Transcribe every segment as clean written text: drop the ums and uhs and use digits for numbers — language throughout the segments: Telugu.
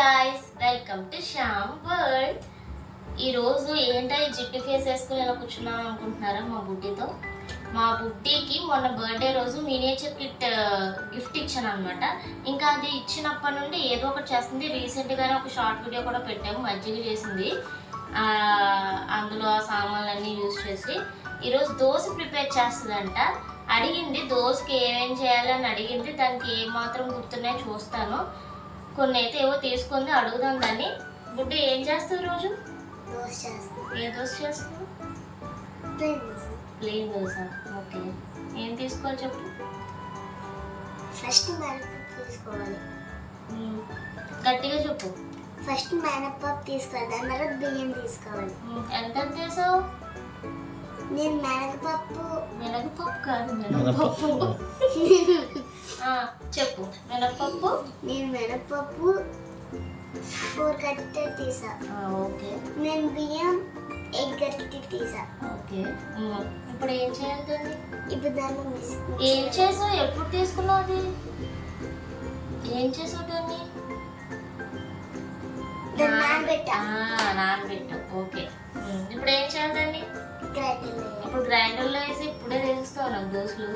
Guys, welcome to Shyam world. ఈరోజు ఏంటో ఈ జిడ్డు ఫేస్ వేసుకుని ఇలా కూర్చున్నాను అనుకుంటున్నారా? మా బుడ్డికి మొన్న బర్త్డే రోజు మినియేచర్ కిట్ గిఫ్ట్ ఇచ్చాను అనమాట. ఇంకా అది ఇచ్చినప్పటి నుండి ఏదో ఒకటి చేస్తుంది. రీసెంట్గానే ఒక షార్ట్ వీడియో కూడా పెట్టాము, మజ్జిగ చేసింది. అందులో ఆ సామాన్లన్నీ యూజ్ చేసి ఈరోజు దోశ ప్రిపేర్ చేస్తుందంట. అడిగింది దోశకి ఏమేం చేయాలని అడిగింది. దానికి ఏమాత్రం గుర్తున్నాయో చూస్తాను. కొన్ని అయితే ఏవో తీసుకుంది, అడుగుదాం దాన్ని. బుడ్డి ఏం చేస్తుంది రోజు? ఏ దోశ చేస్తుంది? ప్లేన్ దోశ. ఓకే, ఏం తీసుకోవాలి చెప్పు. ఫస్ట్ మినపప్పు తీసుకోవాలి. గట్టిగా చెప్పు. ఫస్ట్ మినపప్పు తీసుకోవాలి, దాని తర్వాత బియ్యం తీసుకోవాలి. ఎంత వేసావు? నేను మినపప్పు కాదు, మినపప్పు. చెప్పు. మినపప్పు. నేను మినపప్పు 4 కట్టే తీసా. ఓకే. నేను బియ్యం 8 కట్టే తీసా. ఓకే. ఇప్పుడు ఏం చేయాలి దాన్ని? ఇప్పుడు దాన్ని ఏం చేసావు? ఎప్పుడు తీసుకున్నావు అది? ఏం చేసావు దాన్ని? నానబెట్టు. ఓకే. ఇప్పుడు ఏం చేయాలి దాన్ని? ఇప్పుడు గ్రైండర్లో వేసి ఇప్పుడే వేస్తావు నాకు దోశలు?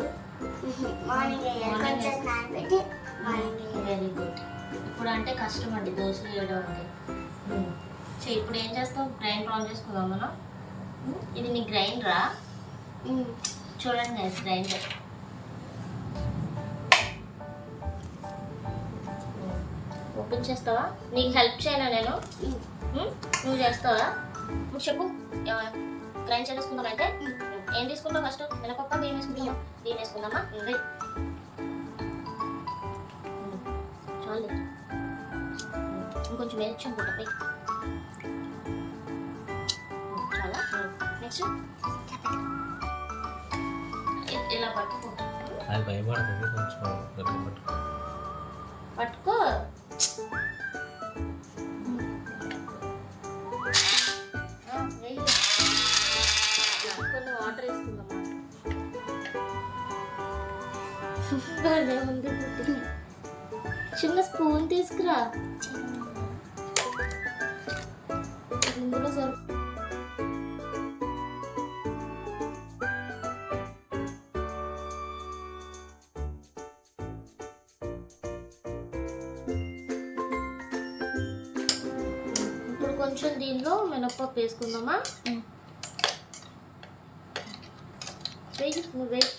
Very good. ఇప్పుడు అంటే కష్టం అండి దోశలు వేయడం అంటే. ఇప్పుడు ఏం చేస్తావు? గ్రైండర్ ఆన్ చేసుకుందాం మనం. ఇది నీ గ్రైండరా? చూడండి గ్రైండర్. ఓపెన్ చేస్తావా? నీకు హెల్ప్ చేయనా నేను? నువ్వు చేస్తావా? చెప్పు. గ్రైండ్ చేసుకుందాం అంటే ఏం తీసుకుంటావు? ఫస్ట్ మినపప్పు బియ్యం వేసుకుంటాం. బియ్యం వేసుకుందామా? చాలు, ఇంకొంచెం వేయచ్చు అనుకుంటా. చాలా. నెక్స్ట్ ఇలా పట్టుకో. పట్టుకో. కొన్ని వాటర్ వేసుకుందామా? చిన్న స్పూన్ తీసుకురా. ఇందులో సరి ఇప్పుడు కొంచెం దీనిలో మినపప్పు వేసుకుందామా? నువ్వు వెయ్యి.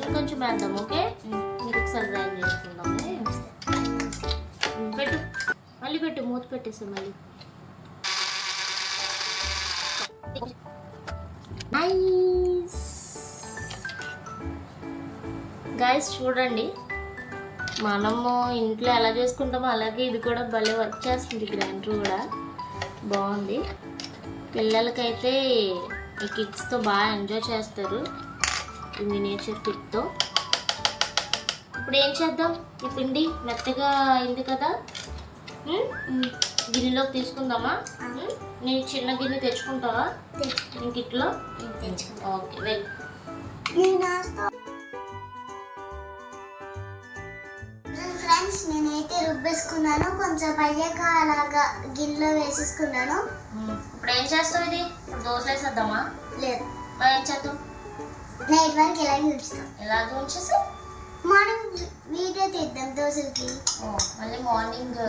ఇంకొంచెం వేద్దాం. ఓకే, మీరు ఒకసారి గ్రైండ్ చేసుకుందాము. పెట్టు, మళ్ళీ పెట్టు, మూత పెట్టేసి మళ్ళీ. నైస్ గైస్, చూడండి మనము ఇంట్లో ఎలా చేసుకుంటామో అలాగే ఇది కూడా భలే వర్క్ చేస్తుంది. గ్రైండర్ కూడా బాగుంది. పిల్లలకైతే ఈ కిట్స్తో బాగా ఎంజాయ్ చేస్తారు, ఈ మినియేచర్ కిట్తో. ఇప్పుడు ఏం చేద్దాం? ఈ పిండి మెత్తగా అయింది కదా, గిన్నెలోకి తీసుకుందామా? నేను చిన్న గిన్నె తెచ్చుకుంటావా నేను కిట్లో? Okay, well. ఫ్రెండ్స్, నేనైతే రుబ్బేసుకున్నాను. కొంచెం అయ్యాక అలాగా గిన్నెలో వేసేసుకున్నాను. ఇప్పుడు ఏం చేస్తావు? ఇది దోశలు వేసేద్దామా? లేదు, ఏం చేద్దాం? నైట్ వరకు ఇలాగే ఉంచుతాం. ఇలాగే ఉంచేసి మార్నింగ్ వీడియో తీద్దాం దోశలకి. మళ్ళీ మార్నింగ్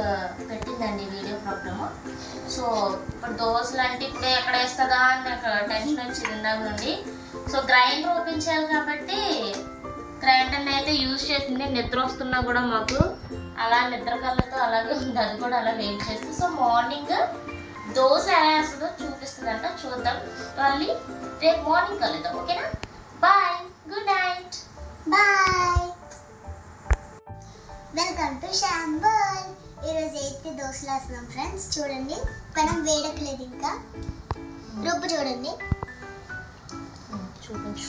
పెట్టిందండి వీడియో ప్రోగ్రాము. సో ఇప్పుడు దోశలు అంటే ఇప్పుడు ఎక్కడ వేస్తుందా అని నాకు టెన్షన్ వచ్చింది ఇందాక నుండి. సో గ్రైండర్ ఓపెన్ చేయాలి కాబట్టి గ్రైండర్ని అయితే యూజ్ చేసింది. నిద్ర వస్తున్నా కూడా మాకు అలా నిద్ర కళ్ళతో అలాగే ఉంది, అది కూడా అలా వెయిట్ చేస్తుంది. సో మార్నింగ్ దోశ ఎలా వేస్తుందో చూపిస్తుందంట, చూద్దాం. మళ్ళీ రేపు మార్నింగ్ కలుద్దాం, ఓకేనా? Bye, good night. Bye. Welcome to శాంబల్. ఈరోజు అయితే దోశలు వేస్తున్నాం ఫ్రెండ్స్. చూడండి, పెనం వేడకలేదు ఇంకా. రుబ్బు చూడండి, చూపించు.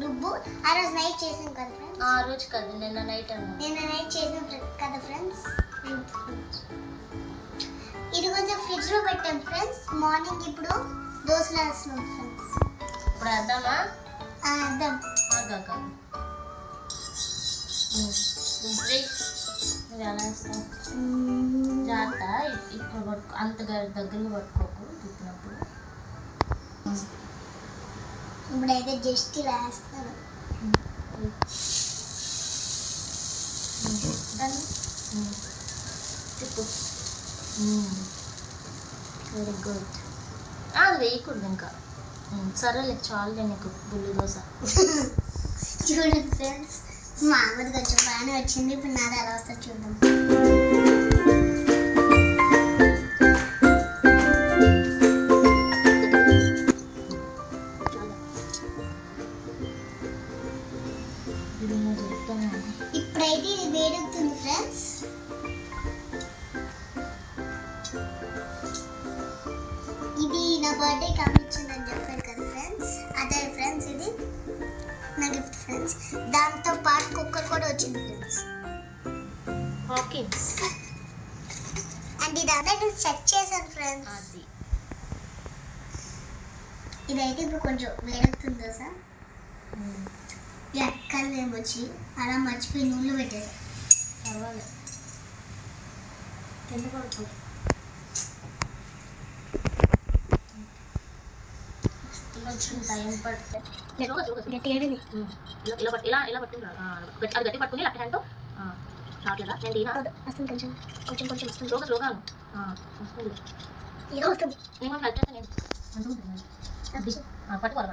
రుబ్బు ఆ రోజు నైట్ చేసాం కదా ఫ్రెండ్స్. ఆ రోజు కాదు, నిన్న నైట్ అన్నా. నిన్న నైట్ చేసాం కదా ఫ్రెండ్స్. ఇది కొంచెం ఫ్రిడ్జ్ లో పెట్టాం ఫ్రెండ్స్. మార్నింగ్ ఇప్పుడు దోశలు వేస్తున్నాం ఫ్రెండ్స్. ఇప్పుడు వేద్దామా? వేద్దాం. ఆగా నువ్వు ఎలా వేస్తావు? జాగ్రత్త, ఇప్పుడు పట్టుకో, అంత దగ్గరగా పట్టుకోకు తిప్పినప్పుడు. ఇప్పుడైతే జస్ట్ ఇలా వేస్తాను. తిప్పు. Very good. అది వేయకూడదు ఇంకా. సరేలే, చాలులే నీకు బుల్లి దోశ. చూడండి ఫ్రెండ్స్, మా అమ్మది కొంచెం బాగానే వచ్చింది. ఇప్పుడు నాది ఎలా వస్తుంది చూద్దాం. ఇప్పుడైతే ఇది వేడెక్కుతుంది ఫ్రెండ్స్. ఇది నా బర్త్డే కామిచ్చిందని చెప్పాను కదా ఫ్రెండ్స్. అదే ఫ్రెండ్స్, ఇది నా గిఫ్ట్ ఫ్రెండ్స్. దాంతో పాటు కుక్కర్ కూడా వచ్చింది ఫ్రెండ్స్. హాకిన్స్. అండ్ ఇదంతా నేను చెక్ చేశాను ఫ్రెండ్స్. అది ఇదైతే ఇప్పుడు కొంచెం వేడెక్కుతుంది సార్. ఎక్కలు ఏమొచ్చి అలా మర్చిపోయి నూనెలో పెట్టేసా. పర్వాలేదు, కింద పడుకో. కొంచెం టైం పడితే ఇలా పట్టుకుని అది గట్టి పట్టుకుని లెఫ్ట్ హ్యాండ్తో రావట్లేదా? నేను దీనా వస్తుంది కొంచెం కొంచెం కొంచెం వస్తుంది. స్లోగా వస్తుంది. ఏదో వస్తుంది. నేను హెల్ప్ చేస్తాను. నేను పట్టుకోవాలి.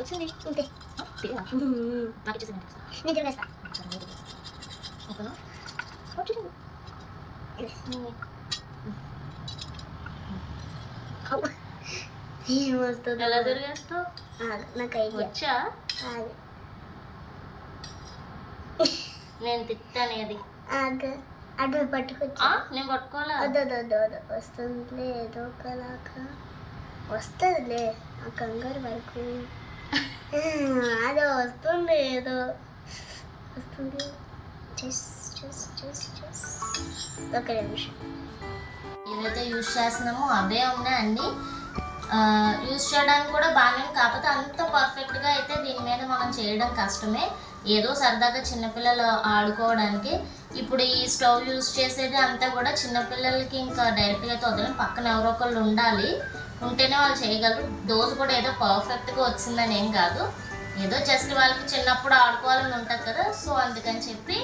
వచ్చింది ఉంటే నాకు ఇచ్చేసింది. నేను తిరిగేస్తా. ఓకేనా? వచ్చింది. ఏమొస్తుంది? ఎలా తిరిగేస్తావు? నాకు ఐడియా వచ్చా? నేను తిట్టాను. అది అటు పట్టుకొచ్చా. నేను పట్టుకోవాలా? వద్దు వస్తుందిలే, ఏదో ఒకలాగా వస్తుందిలే. ఆ కంగారు వరకు అదో వస్తుంది, ఏదో వస్తుంది. ఒక నిమిషం. ఏవైతే యూజ్ చేస్తున్నామో అవే ఉన్నాయండి. యూజ్ చేయడానికి కూడా బాగానే, కాకపోతే అంత పర్ఫెక్ట్గా అయితే దీని మీద మనం చేయడం కష్టమే. ఏదో సరదాగా చిన్నపిల్లలు ఆడుకోవడానికి. ఇప్పుడు ఈ స్టవ్ యూజ్ చేసేది అంతా కూడా చిన్నపిల్లలకి ఇంకా డైరెక్ట్గా అయితే వదలం. పక్కన ఎవరో ఒకళ్ళు ఉండాలి, ఉంటేనే వాళ్ళు చేయగలరు. దోశ కూడా ఏదో పర్ఫెక్ట్గా వచ్చిందని ఏం కాదు, ఏదో జస్ట్ వాళ్ళకి చిన్నప్పుడు ఆడుకోవాలని ఉంటుంది కదా, సో అందుకని చెప్పి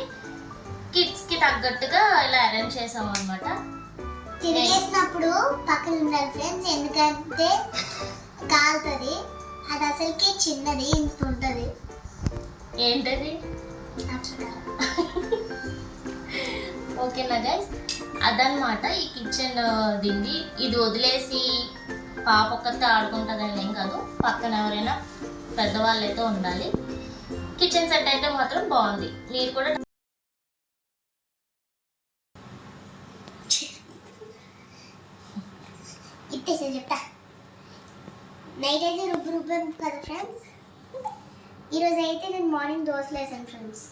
కిడ్స్కి తగ్గట్టుగా ఇలా అరేంజ్ చేసాం అనమాట. తిరిగేసినప్పుడు పక్కన ఉండాలి ఫ్రెండ్స్, ఎందుకంటే కాలుతుంది. అది అసలుకి చిన్నది, ఇంత ఉంటుంది. ఏంటది? ఓకేనా గైస్, అదనమాట ఈ కిచెన్ దిండి. ఇది వదిలేసి పాప ఒక్కతే ఆడుకుంటుందని ఏం కాదు, పక్కన ఎవరైనా పెద్దవాళ్ళు అయితే ఉండాలి. కిచెన్ సెట్ అయితే మాత్రం బాగుంది. మీరు కూడా ఇట్టేసా చెప్తా. నైట్ అయితే రుబ్బాం కదా ఫ్రెండ్స్. ఈరోజు అయితే నేను మార్నింగ్ దోశలు వేసాను ఫ్రెండ్స్.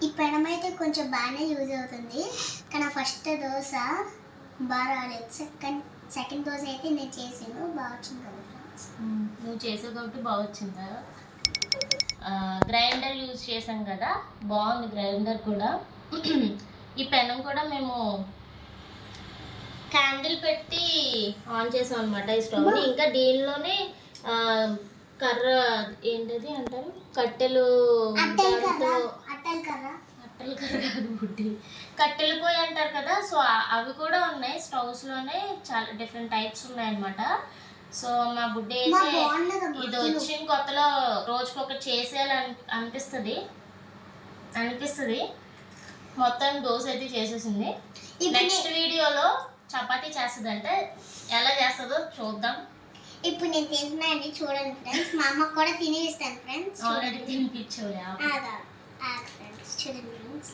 ఈ పెనం అయితే కొంచెం బాగానే యూజ్ అవుతుంది, కానీ ఫస్ట్ దోశ బాగా రాలేదు. సెకండ్ దోశ అయితే నేను చేసాను, బాగా వచ్చింది కదా ఫ్రెండ్స్. నువ్వు చేసే కాబట్టి బాగా వచ్చిందా? గ్రైండర్ యూజ్ చేసాం కదా, బాగుంది గ్రైండర్ కూడా. ఈ పెనం కూడా మేము క్యాండిల్ పెట్టి ఆన్ చేసాం అనమాట ఈ స్టవ్ని. ఇంకా దీనిలోనే కర్ర ఏంటది అంటారు, కట్టెలు కాదు బుడ్డి, కట్టెలు పోయి అంటారు కదా, సో అవి కూడా ఉన్నాయి స్టవ్స్లోనే. చాలా డిఫరెంట్ టైప్స్ ఉన్నాయన్నమాట. సో మా బుడ్డి అయితే ఇది వచ్చిన కొత్తలో రోజుకొకటి చేసేయాలని అనిపిస్తుంది. అనిపిస్తుంది. మొత్తం దోశ అయితే చేసేసింది. ఇప్పుడు నెక్స్ట్ వీడియోలో చపాతీ చేస్తుందంటే ఎలా చేస్తుందో చూద్దాం. ఇప్పుడు నేను తింటున్నాను చూడండి ఫ్రెండ్స్. మా అమ్మకు కూడా తినేస్తాను ఫ్రెండ్స్. ఆల్రెడీ తినిపించలే. ఫ్రెండ్స్ చూడండి friends.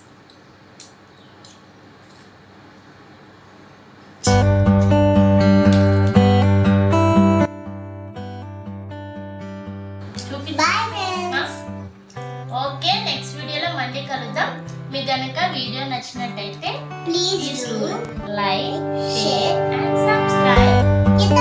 Bye friends. Okay, next వీడియోలో మళ్ళీ కలుద్దాం. మీకు గనుక వీడియో నచ్చినట్టయితే please please like, share share and subscribe. కింద